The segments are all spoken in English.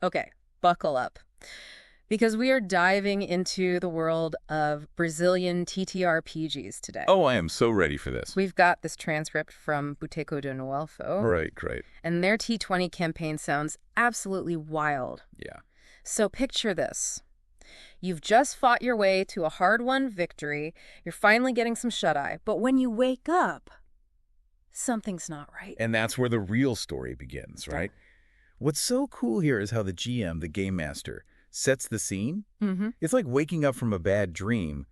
Okay, buckle up. Because we are diving into the world of Brazilian TTRPGs today. Oh, I am so ready for this. We've got this transcript from Boteco de Noelfo. Right, great. And their T20 campaign sounds absolutely wild. Yeah. So picture this. You've just fought your way to a hard-won victory. You're finally getting some shut-eye. But when you wake up, something's not right. And that's where the real story begins, right? What's so cool here is how the GM, the game master, sets the scene. It's like waking up from a bad dream,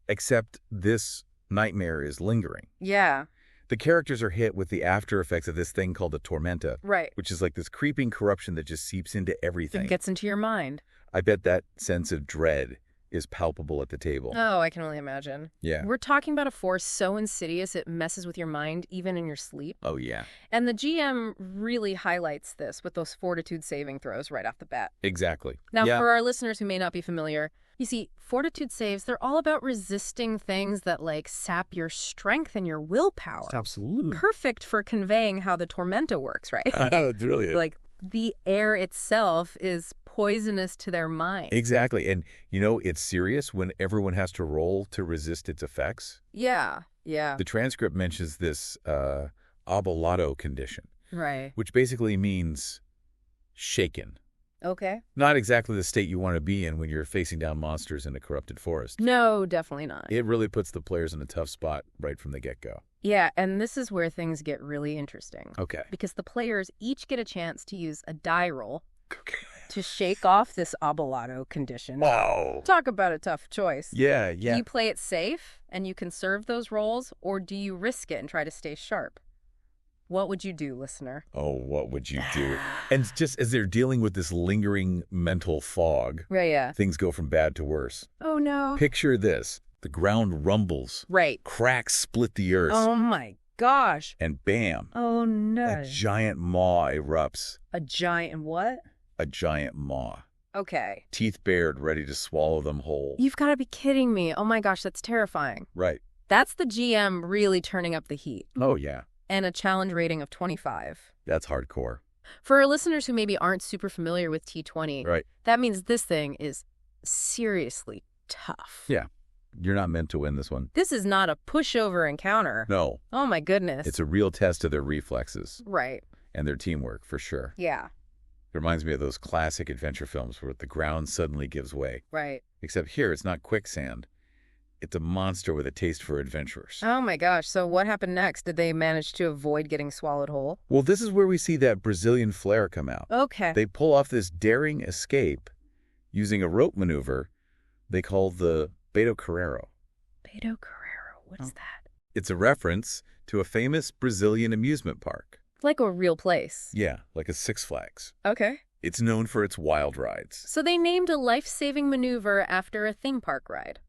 except this nightmare is lingering. Yeah. The characters are hit with the after effects of this thing called a tormenta, Right. which is like this creeping corruption that just seeps into everything. It gets into your mind. I bet that sense of dread is palpable at the table. Oh, I can only imagine. Yeah. We're talking about a force so insidious it messes with your mind even in your sleep. Oh, yeah. And the GM really highlights this with those fortitude saving throws right off the bat. Exactly. Now, yeah. for our listeners who may not be familiar, you see, fortitude saves, they're all about resisting things that, like, sap your strength and your willpower. Absolutely. Perfect for conveying how the Tormenta works, right? It's really Like, the air itself is poisonous to their mind. Exactly. And, you know, it's serious when everyone has to roll to resist its effects. Yeah, yeah. The transcript mentions this abolado condition, Right. which basically means shaken. Okay. Not exactly the state you want to be in when you're facing down monsters in a corrupted forest. No, definitely not. It really puts the players in a tough spot right from the get-go. Yeah, and this is where things get really interesting. Okay. Because the players each get a chance to use a die roll Okay. to shake off this abolado condition. Wow. Talk about a tough choice. Yeah, Do yeah. you play it safe and you conserve those rolls, or do you risk it and try to stay sharp? What would you do, listener? Oh, what would you do? And just as they're dealing with this lingering mental fog, Right, yeah. things go from bad to worse. Oh, no. Picture this. The ground rumbles. Right. Cracks split the earth. Oh, my gosh. And bam, Oh, no. a giant maw erupts. A giant what? A giant maw. Okay. Teeth bared, ready to swallow them whole. You've got to be kidding me. Oh, my gosh, that's terrifying. Right. That's the GM really turning up the heat. Oh, yeah. And a challenge rating of 25. That's hardcore. For our listeners who maybe aren't super familiar with T20, Right. that means this thing is seriously tough. Yeah. You're not meant to win this one. This is not a pushover encounter. No. Oh, my goodness. It's a real test of their reflexes Right. and their teamwork, for sure. Yeah. It reminds me of those classic adventure films where the ground suddenly gives way. Right. Except here, it's not quicksand. It's a monster with a taste for adventurers. Oh, my gosh. So what happened next? Did they manage to avoid getting swallowed whole? Well, this is where we see that Brazilian flair come out. Okay. They pull off this daring escape using a rope maneuver they call the Beto Carreiro. Beto Carreiro. What's that? It's a reference to a famous Brazilian amusement park. Like a real place. Yeah, like a Six Flags. Okay. It's known for its wild rides. So they named a life-saving maneuver after a theme park ride.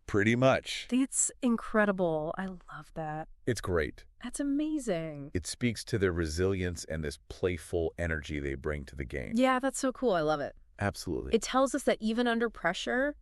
Pretty much. That's incredible. I love that. It's great. That's amazing. It speaks to their resilience and this playful energy they bring to the game. Yeah, that's so cool. I love it. Absolutely. It tells us that even under pressure,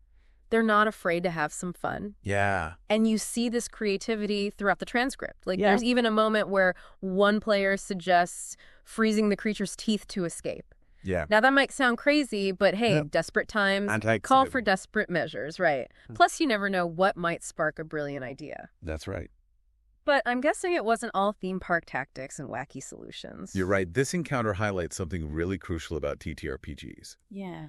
they're not afraid to have some fun. Yeah. And you see this creativity throughout the transcript. Like, Yeah. there's even a moment where one player suggests freezing the creature's teeth to escape. Yeah. Now, that might sound crazy, but hey, Yep. desperate times Anti-exhibit. call for desperate measures, right? Plus, you never know what might spark a brilliant idea. That's right. But I'm guessing it wasn't all theme park tactics and wacky solutions. You're right. This encounter highlights something really crucial about TTRPGs. Yeah.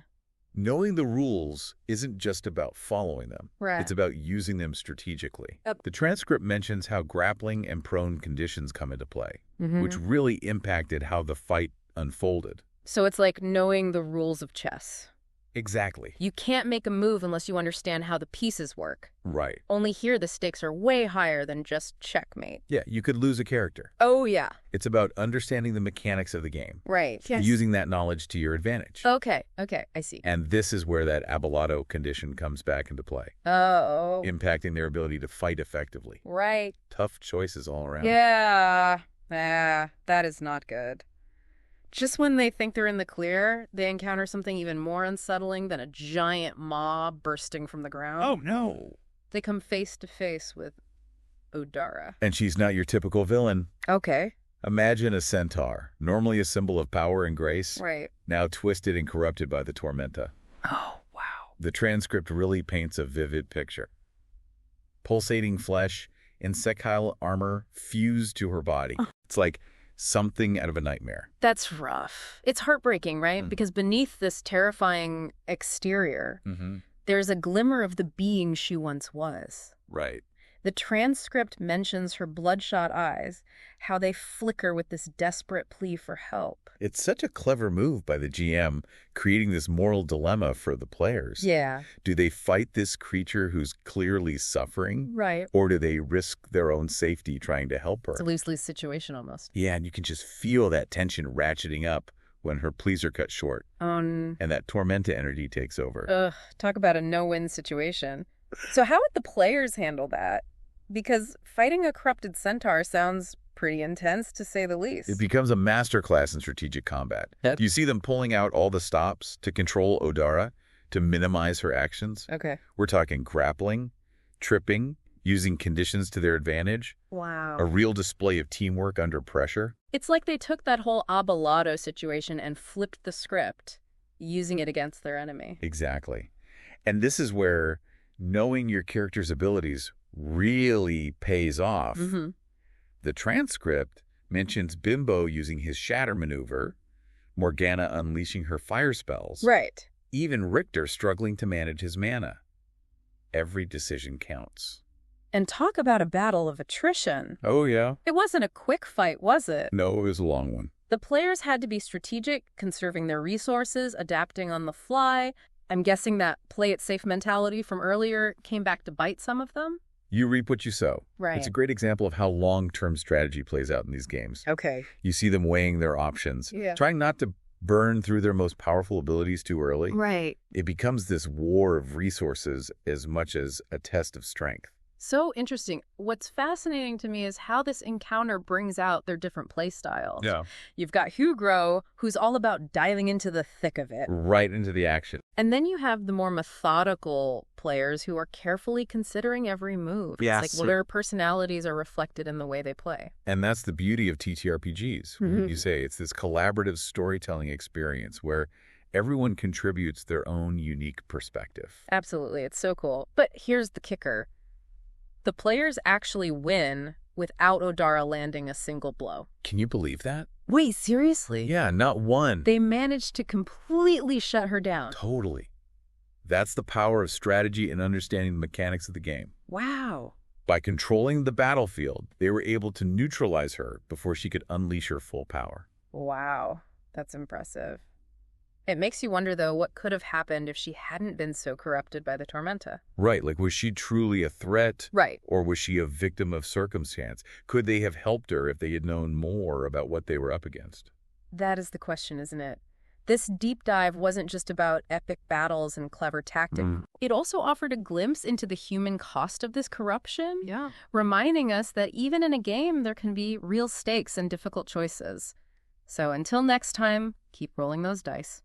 Knowing the rules isn't just about following them. Right. It's about using them strategically. Yep. The transcript mentions how grappling and prone conditions come into play, which Mhm. really impacted how the fight unfolded. So it's like knowing the rules of chess. Exactly. You can't make a move unless you understand how the pieces work. Right. Only here the stakes are way higher than just checkmate. Yeah, you could lose a character. Oh, yeah. It's about understanding the mechanics of the game, Right. Yes. using that knowledge to your advantage. Okay. Okay. I see. And this is where that abolado condition comes back into play, Oh. impacting their ability to fight effectively. Right. Tough choices all around. Yeah. That is not good. Just when they think they're in the clear, they encounter something even more unsettling than a giant maw bursting from the ground. Oh, no. They come face to face with Odara. And she's not your typical villain. Okay. Imagine a centaur, normally a symbol of power and grace, Right. now twisted and corrupted by the Tormenta. Oh, wow. The transcript really paints a vivid picture. Pulsating flesh, insectile armor fused to her body. It's like something out of a nightmare. That's rough. It's heartbreaking, right? Because beneath this terrifying exterior, there's a glimmer of the being she once was. Right. The transcript mentions her bloodshot eyes, how they flicker with this desperate plea for help. It's such a clever move by the GM, creating this moral dilemma for the players. Yeah. Do they fight this creature who's clearly suffering? Right. Or do they risk their own safety trying to help her? It's a lose-lose situation almost. Yeah, and you can just feel that tension ratcheting up when her pleas are cut short. And that Tormenta energy takes over. Ugh, talk about a no-win situation. So how would the players handle that? Because fighting a corrupted centaur sounds pretty intense, to say the least. It becomes a masterclass in strategic combat. You see them pulling out all the stops to control Odara, to minimize her actions. Okay. We're talking grappling, tripping, using conditions to their advantage. Wow. A real display of teamwork under pressure. It's like they took that whole Abalado situation and flipped the script, using it against their enemy. Exactly. And this is where knowing your character's abilities really pays off. The transcript mentions Bimbo using his shatter maneuver, Morgana unleashing her fire spells, Right. even Richter struggling to manage his mana. Every decision counts. And talk about a battle of attrition. Oh, yeah? It wasn't a quick fight, was it? No, it was a long one. The players had to be strategic, conserving their resources, adapting on the fly. I'm guessing that play-it-safe mentality from earlier came back to bite some of them? You reap what you sow. Right. It's a great example of how long-term strategy plays out in these games. Okay. You see them weighing their options, Yeah. trying not to burn through their most powerful abilities too early. Right. It becomes this war of resources as much as a test of strength. So interesting. What's fascinating to me is how this encounter brings out their different play styles. Yeah. You've got Hugro, who's all about diving into the thick of it. Right into the action. And then you have the more methodical players who are carefully considering every move. Yes. It's like their personalities are reflected in the way they play. And that's the beauty of TTRPGs. You say it's this collaborative storytelling experience where everyone contributes their own unique perspective. Absolutely. It's so cool. But here's the kicker. The players actually win without Odara landing a single blow. Can you believe that? Wait, seriously? Yeah, not one. They managed to completely shut her down. Totally. That's the power of strategy and understanding the mechanics of the game. Wow. By controlling the battlefield, they were able to neutralize her before she could unleash her full power. Wow. That's impressive. It makes you wonder, though, what could have happened if she hadn't been so corrupted by the Tormenta. Right, like was she truly a threat? Right. Or was she a victim of circumstance? Could they have helped her if they had known more about what they were up against? That is the question, isn't it? This deep dive wasn't just about epic battles and clever tactics. It also offered a glimpse into the human cost of this corruption, reminding us that even in a game, there can be real stakes and difficult choices. So until next time, keep rolling those dice.